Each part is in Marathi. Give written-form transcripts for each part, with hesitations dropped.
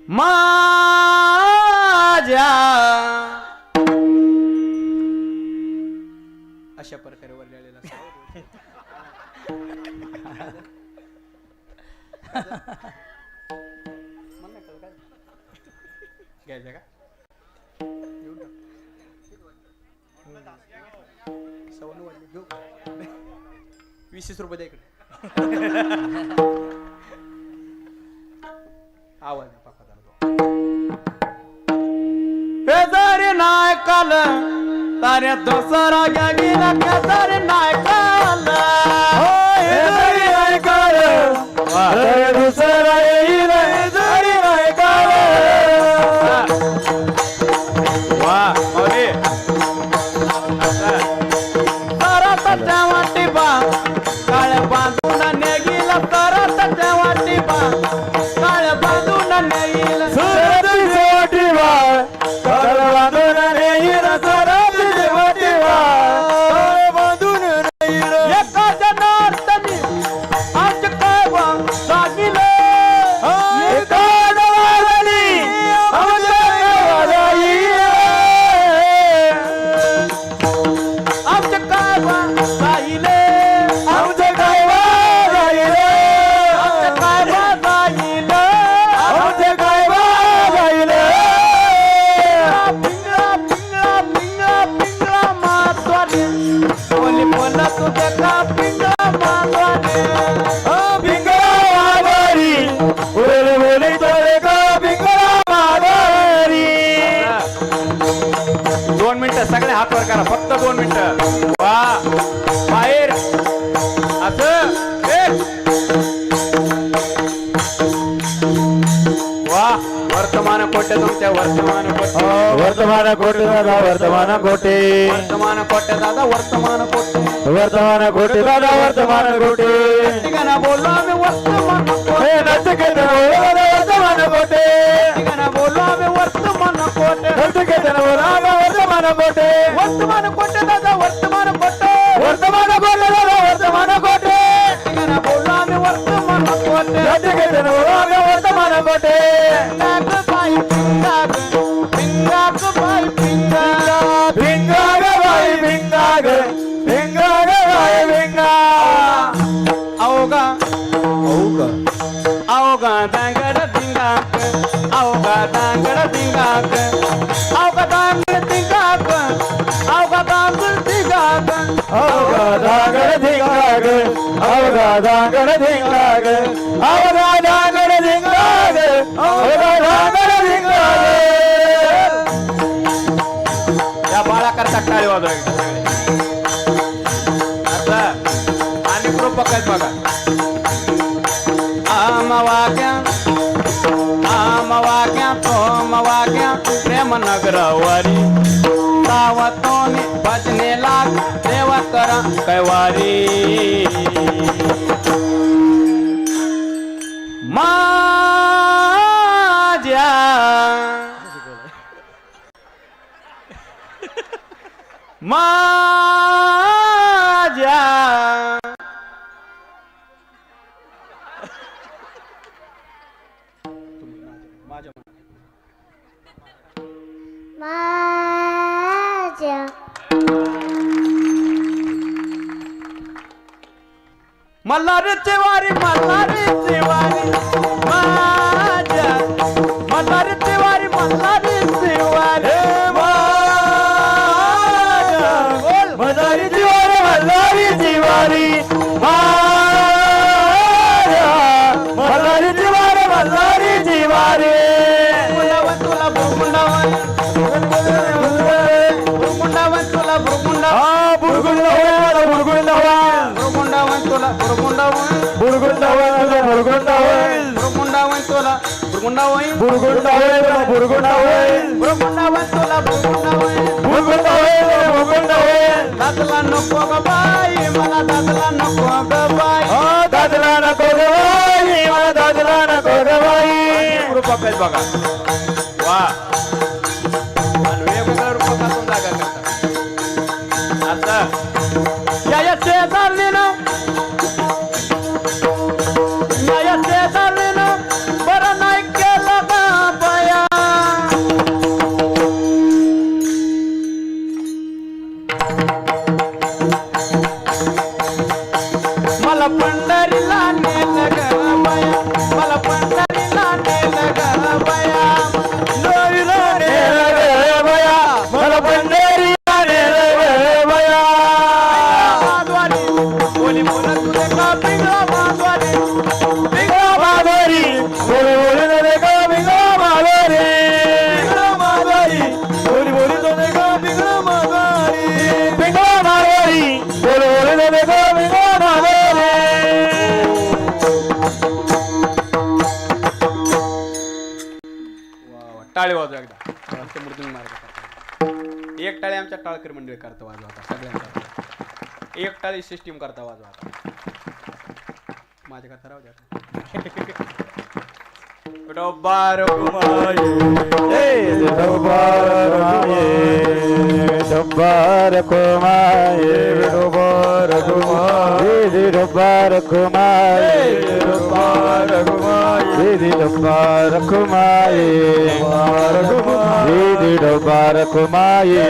माझ्या अशा प्रकारे वरलेला घ्यायचं का 20 रुपये द्या इकडे आवाज जरी नाही काल तारे दुसरा गेला जरी नाही काल जरी नाही काल दुसरा येईल जरी नाही काल वा मौली तारा वाटी बा काळ्या बांधून नेगीला तारा वाटी बा काळ्या बांधून नेगीला वाटी बा काळ्या बांधून नेगीला सरस्वती वाटी बा बांधून नेगीला एका जनार्दनी आज काय बा सांगितलं एका जनार्दनी आज काय वाजाई आमचं काय बा साहिले आमचं काय बा साहिले आमचं काय बा साहिले आमचं काय बा साहिले पिंगळा पिंगळा पिंगळा पिंगळा मातवाने बोली बोला तुझ्या का पिंगळा मातवाने पिंगळा माघारी बोली बोली तुझे का पिंगळा माघारी 2 मिनिटं सगळे हात वर करा फक्त 2 मिनिटं वा बाहेर असं वा वर्तमान कोटे तुमच्या वर्तमान कोटे वर्तमान कोटे दादा वर्तमान कोटे वर्तमान कोटे दादा वर्तमान कोटे वर्तमान कोटे दादा वर्तमान कोटे ठिकाणा बोललो आम्ही वर्तमान कोटे हे नचकेत वर्तमान कोटे ठिकाणा बोललो आम्ही वर्तमान कोटे नचकेत वर्तमान कोटे वर्तमान कोटे दादा वर्तमान कोटे वर्तमान कोटे दादा वर्तमान कोटे ठिकाणा बोललो आम्ही वर्तमान कोटे नचकेत वर्तमान कोटे नाग बाई पिंगाग पिंगाग बाई पिंगाग भिंगाग बाई भिंगाग भिंगाग बाई भिंगा अवगा अवगा दांगड दिंगाक अवगा दांगड दिंगाक अवगा दांगड दिंगाक अवगा दांगड दिंगाक अवगा दांगड धिंगाग अवगा दांगड धिंगाग अवगा दांगड धिंगाग अवगा दांगड धिंगाग या बाळाकरता टाळी वाजवा आता आणि कृपक आहेत बघा आमवाग्या तोमवाग्या प्रेम नगरवारी सावतोनी भजने लाग देवा करा कैवारी माझ्या माझ्या माझ्या मल्हारीची वारी मल्हारीची वारी माझ्या मल्हारीची वारी मल्हारीची वारी मदारी जिवारी मल्हारी जिवारी मल्हारी जिवारी मल्हारी जिवारी बुरगुंडावन तुला बुरगुंडावन बुरगुंडावन तुला बुरगुंडावन बुरगुंडावन बुरगुंडावन बुरगुंडावन तुला बुरगुंडावन बुरगुंडावन बुरगुंडावन बुरगुंडावन तुला बुरगुंडावन बुरगुंडावन बुरगुंडावन बुरगुंडावन तुला बुरगुंडावन बुरगुंडावन बुरगुंडावन दादला नको ग बाई मला दादला नको ग बाई दादला नको ग बाई मला दादला नको ग बाई रूपा पेल बघा वा आणि वेगवेगळ्या रूपातून जागा करतात आता या शेजारलीनं बरं नाही केलं ग टाळी वाजवा एकदा आमच्या मृदुंग मार्ग एक टाळी आमच्या टाळकरी मंडळी करता वाजवा आता सगळ्यांचा एक टाळी सिस्टीम करता वाजवा आता माझ्या कथा राहू द्या डोबार घुमाई डब्बार कुमाए डब्बार कुमाए डब्बार कुमाए डब्बार कुमाए डब्बार कुमाए डब्बार कुमाए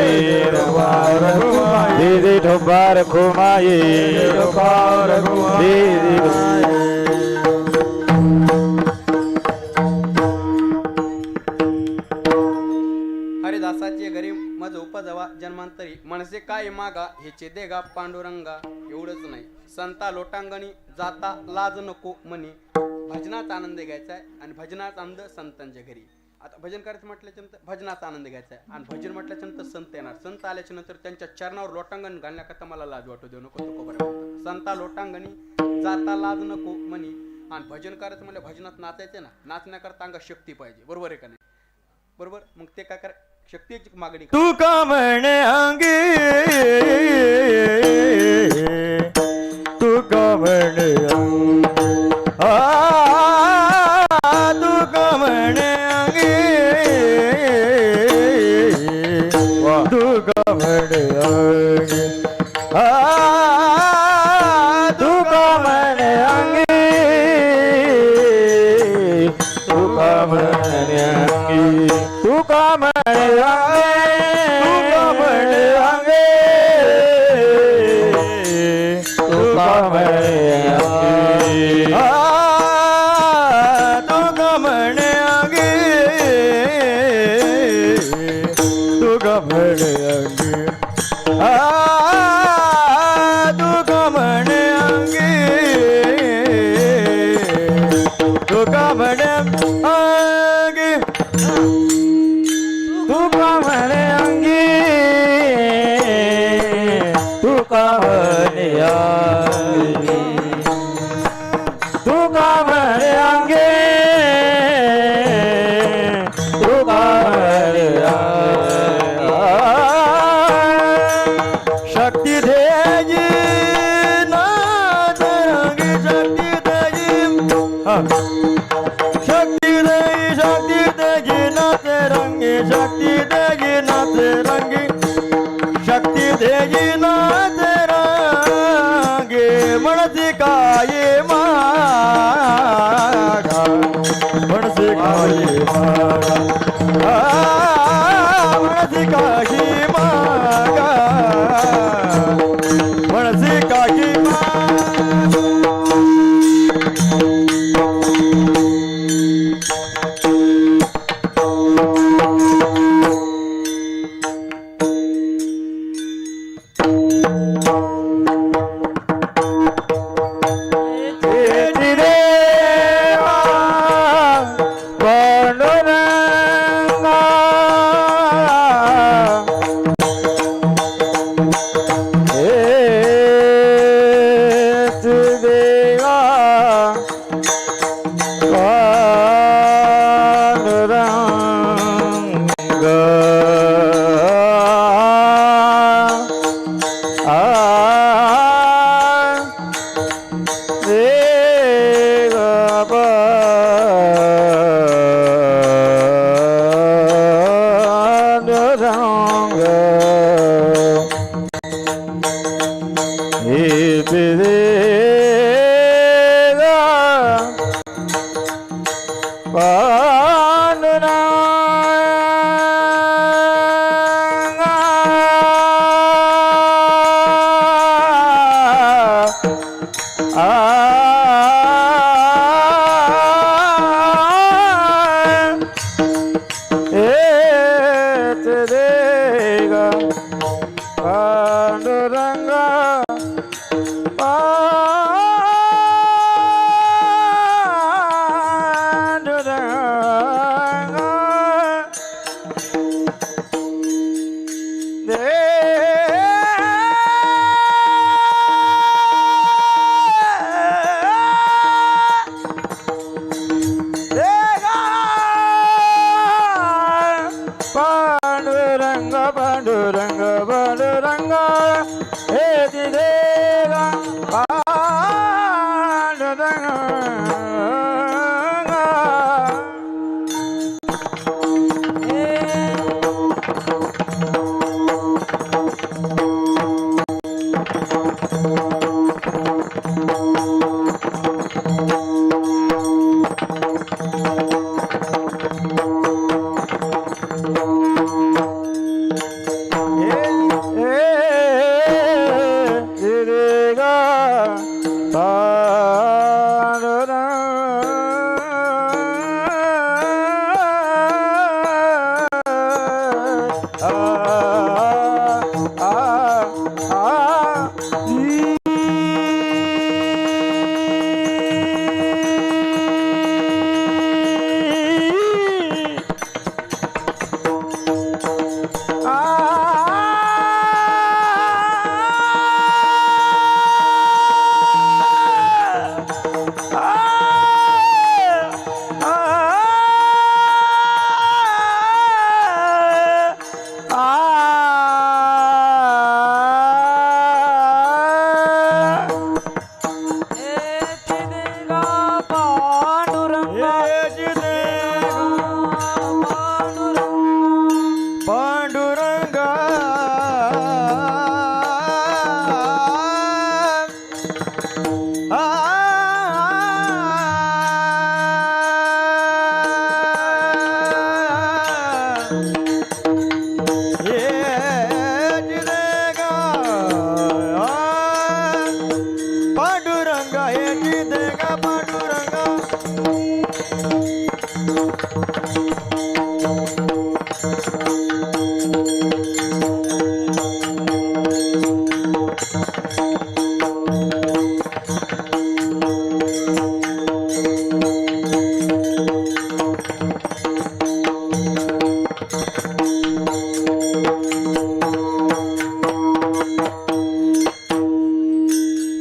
डब्बार कुमाए डब्बार कुमाए हरिदासाचे घरी मज उपजवा जन्मांतरी मनसे काय मागा हेचे देगा पांडुरंगा एवढंच नाही संता लोटांगणी जाता लाज नको म्हणी भजनाचा आनंद घ्यायचा आहे आणि भजनाचा आनंद संतांच्या घरी आता भजन करायचं म्हटल्याच्यानंतर भजनाचा आनंद घ्यायचा आहे आणि भजन म्हटल्याच्यानंतर संत येणार संत आल्याच्या नंतर त्यांच्या चरणावर लोटांगण घालण्याकरता मला लाज वाटू देऊ नको तुको बरं संता लोटांगणी जाता लाज नको म्हणी आणि भजन करायचं म्हणजे भजनात नाचायचं ना नाचण्याकरता अंगा शक्ती पाहिजे बरोबर आहे का नाही बरोबर मग ते काय कर शक्तीची मागणी तू का म्हणे अंगी तू का म्हणे तू का म्हणे अंगी तू का म्हणे अंगी तू का म्हणे अंगी तू का म्हणे अंगी तू का म्हणे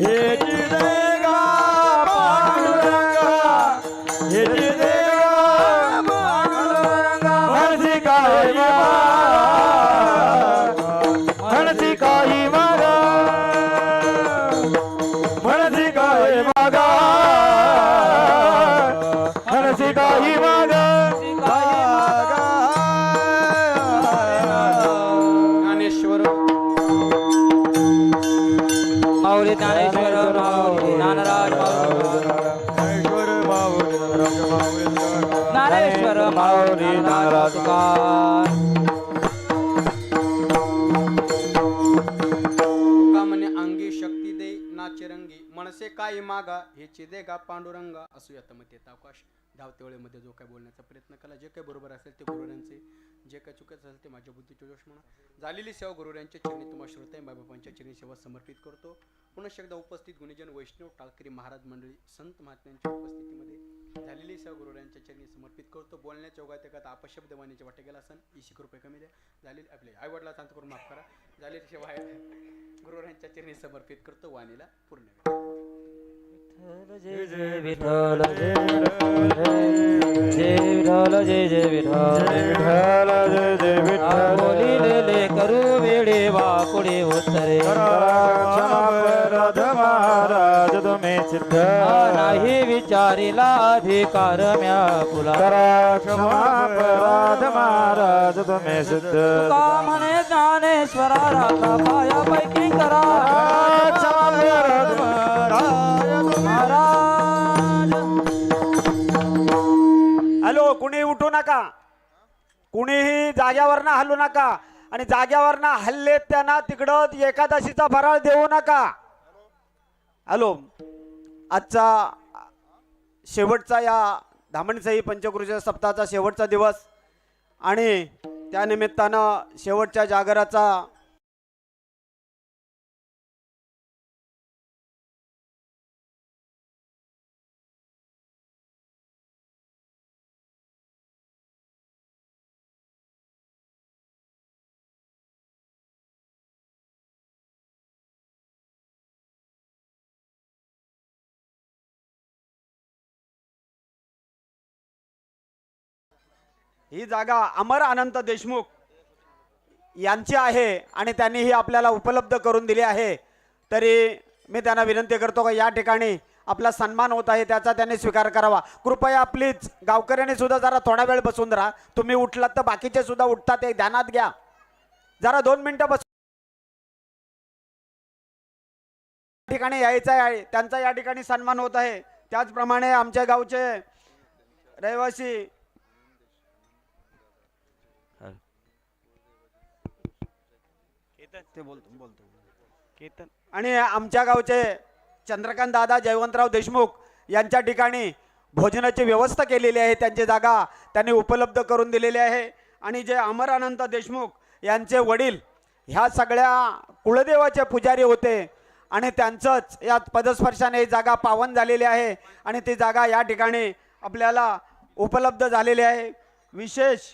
हेची देगा पांडुरंगा, हेची देगा पांडुरंगा. म्हणसी काही म्हणसी काही मागा, म्हणसी काही मागा, म्हणसी काही मागा. ज्ञानेश्वर माऊली ज्ञानेश्वर माऊली ज्ञानराज ज्ञानेश्वर माऊली ज्ञानराज तुकार. तुका म्हणे अंगी शक्ती दे नाचे रंगी मनसे काही मागा हे देगा पांडुरंगा. असू आता मग येत अवकाश धावते वेळेमध्ये जो काय बोलण्याचा प्रयत्न केला, जे काही बरोबर असेल ते गुरुरांचे, जे काही चुकत असेल ते माझ्या बुद्धीचे जोश म्हणा. झालेली सेवा गुरुरांच्या चरणी तुम्हाला श्रोते बाबांच्या चरणी सेवा समर्पित करतो. पुनश्च एकदा उपस्थित गुणीजन वैष्णव टाळकरी महाराज मंडळी संत महात्म्यांच्या उपस्थितीमध्ये झालेली सेवा गुरुरांच्या चरणी समर्पित करतो. बोलण्याच्या ओघात एखादा अपशब्द वाणीचे वाटे गेला असेल 20 रुपये कमी द्या. झालेली आपले आई वडिला शांत करून माफ करा. झालेली सेवा आहे गुरुरांच्या चरणी समर्पित करतो. वाणीला पूर्ण जय जय विठ्ठल जय विठ्ठल जय जय विठ्ठल विठ्ठल जय जय विठ्ठल. बोलिलेले करू वेळे वाकुडे उत्तरे क्षमापराध महाराज तुम्ही सिद्ध. नाही विचारिला अधिकार म्या पुला. करा क्षमापराध महाराज तुम्ही सिद्ध. तुका म्हणे ज्ञानेश्वरा राखा पायापैकी करा. क्षमापराध महाराज. महाराज हॅलो, कुणी उठू नका, कुणीही जाग्यावरनं हलू नका आणि जाग्यावरनं हल्ले त्यांना तिकडं एकादशीचा फराळ देऊ नका. हॅलो, आजचा शेवटचा या धामणसाई पंचक्रोशी सप्ताहाचा शेवटचा दिवस आणि त्यानिमित्तानं शेवटच्या जागराचा ही जागा अमर अनंत देशमुख यांची आहे आणि त्यांनी ही आपल्याला उपलब्ध करून दिली आहे. तरी मी त्यांना विनंती करतो की या ठिकाणी आपला सन्मान होत आहे त्याचा त्यांनी स्वीकार करावा. कृपया प्लीज गावकऱ्यांनी सुद्धा जरा थोडा वेळ बसून राहा. तुम्ही उठलात तर बाकीचे सुद्धा उठतात, ते ध्यानात घ्या. जरा 2 मिनिटं बस ठिकाणी यायचं आहे, त्यांचा या ठिकाणी सन्मान होत आहे. त्याचप्रमाणे आमच्या गावचे रहिवासी आणि आमच्या गावचे चंद्रकांत दादा जयवंतराव देशमुख यांच्या ठिकाणी भोजनाची व्यवस्था केलेली आहे. त्यांची जागा त्यांनी उपलब्ध करून दिलेली आहे. आणि जे अमरानंद देशमुख यांचे वडील ह्या सगळ्या कुळदेवाचे पुजारी होते आणि त्यांचंच या पदस्पर्शाने ही जागा पावन झालेली आहे आणि ती जागा या ठिकाणी आपल्याला उपलब्ध झालेली आहे. विशेष